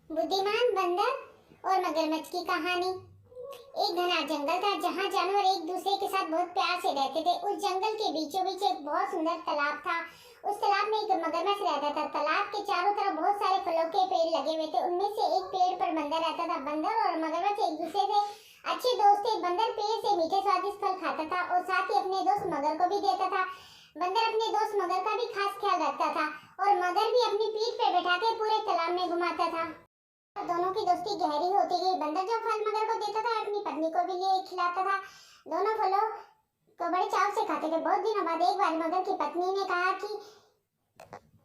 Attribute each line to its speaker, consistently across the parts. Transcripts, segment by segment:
Speaker 1: बुद्धिमान बंदर और मगरमच्छ की कहानी। एक घना जंगल था जहाँ जानवर एक दूसरे के साथ बहुत प्यार से रहते थे। उस जंगल के बीचों बीच एक बहुत सुंदर तालाब था। उस तालाब में एक मगरमच्छ रहता था। तालाब के चारों तरफ बहुत सारे फलों के पेड़ लगे हुए थे। उनमें से एक पेड़ पर बंदर रहता था। बंदर और मगरमच्छ एक दूसरे से अच्छे दोस्त थे। बंदर पेड़ से मीठे स्वादिष्ट फल खाता था और साथ ही अपने दोस्त मगर को भी देता था। बंदर अपने दोस्त मगर का भी खास ख्याल रखता था और मगर भी अपनी पीठ पर बैठा के पूरे तालाब में घुमाता था। दोनों की दोस्ती गहरी होती गई। बंदर जो फल मगर को देता था अपनी पत्नी को भी लिए खिलाता था। दोनों फलों को बड़े चाव से खाते थे। बहुत दिनों बाद एक बार मगर की पत्नी ने कहा कि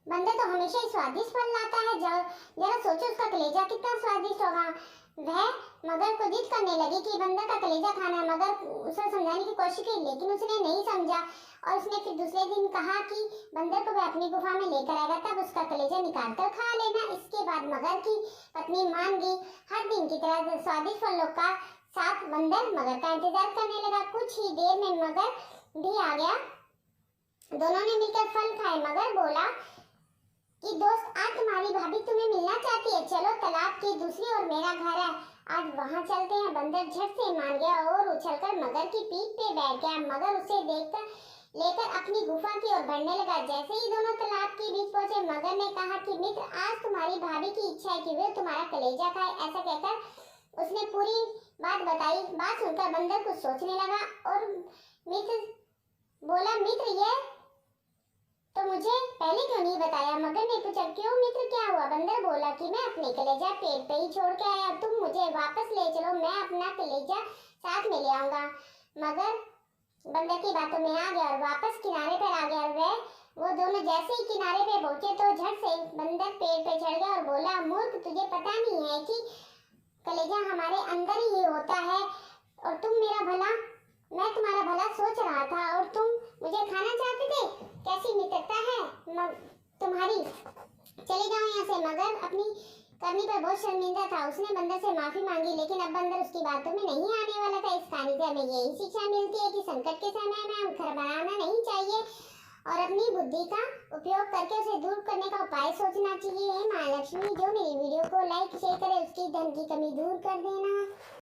Speaker 1: बंदर तो हमेशा ही स्वादिष्ट फल लाता है, जरा सोचो उसका कलेजा कितना स्वादिष्ट होगा। वह मगर को जिद करने लगी कि बंदर का कलेजा खाना। मगर उसे समझाने की कोशिश की लेकिन उसने नहीं समझा और उसने फिर दूसरे दिन कहा कि बंदर को वह अपनी गुफा में लेकर आएगा, तब उसका कलेजा निकाल कर खा लेना। इसके बाद मगर की पत्नी मान गई। हर दिन की तरह स्वादिष्ट फलों का साथ बंदर मगर का इंतजार करने लगा। कुछ ही देर में मगर भी आ गया। दोनों ने मिलकर फल खाए। मगर बोला कि दोस्त, आज तुम्हारी भाभी तुम्हें मिलना चाहती है, चलो तालाब की दूसरी ओर मेरा घर है, आज वहां चलते हैं। बंदर झट से मान गया और उछलकर मगर की पीठ पे बैठ गया। मगर उसे देखकर लेकर अपनी गुफा की ओर बढ़ने लगा। जैसे ही दोनों तालाब के बीच पहुंचे, मगर ने कहा कि मित्र, आज तुम्हारी भाभी की इच्छा है कि वे तुम्हारा कलेजा खाए। ऐसा कहकर उसने पूरी बात बताई। बात सुनकर बंदर कुछ सोचने लगा और मित्र बोला, मित्र ये तो मुझे पहले क्यों नहीं बताया? मगर ने पूछा, क्यों मित्र, क्या हुआ? बंदर बोला कि मैं अपने कलेजा पेड़ पे ही छोड़ के आया, तुम मुझे वापस ले चलो, मैं अपना कलेजा साथ में ले आऊंगा। मगर बंदर की बातों में आ गया और वापस किनारे पर आ गया। वो दोनों जैसे ही किनारे पे पहुंचे तो झट से बंदर पेड़ पे चढ़ गया और बोला, मूर्ख, तुझे पता नहीं है कि कलेजा हमारे अंदर ही होता है और तुम मेरा भला, मैं तुम्हारा भला सोच रहा था और तुम मुझे खाना चाहते थे। कैसी मित्रता है तुम्हारी, चले जाओ यहाँ से। मगर अपनी करनी पर बहुत शर्मिंदा था। उसने बंदर से माफी मांगी लेकिन अब बंदर उसकी बातों में नहीं आने वाला था। इस कहानी से हमें यही शिक्षा मिलती है कि संकट के समय में घर बनाना नहीं चाहिए और अपनी बुद्धि का उपयोग करके उसे दूर करने का उपाय सोचना चाहिए। महालक्ष्मी जो मेरी वीडियो को लाइक शेयर करे उसकी धन की कमी दूर कर देना।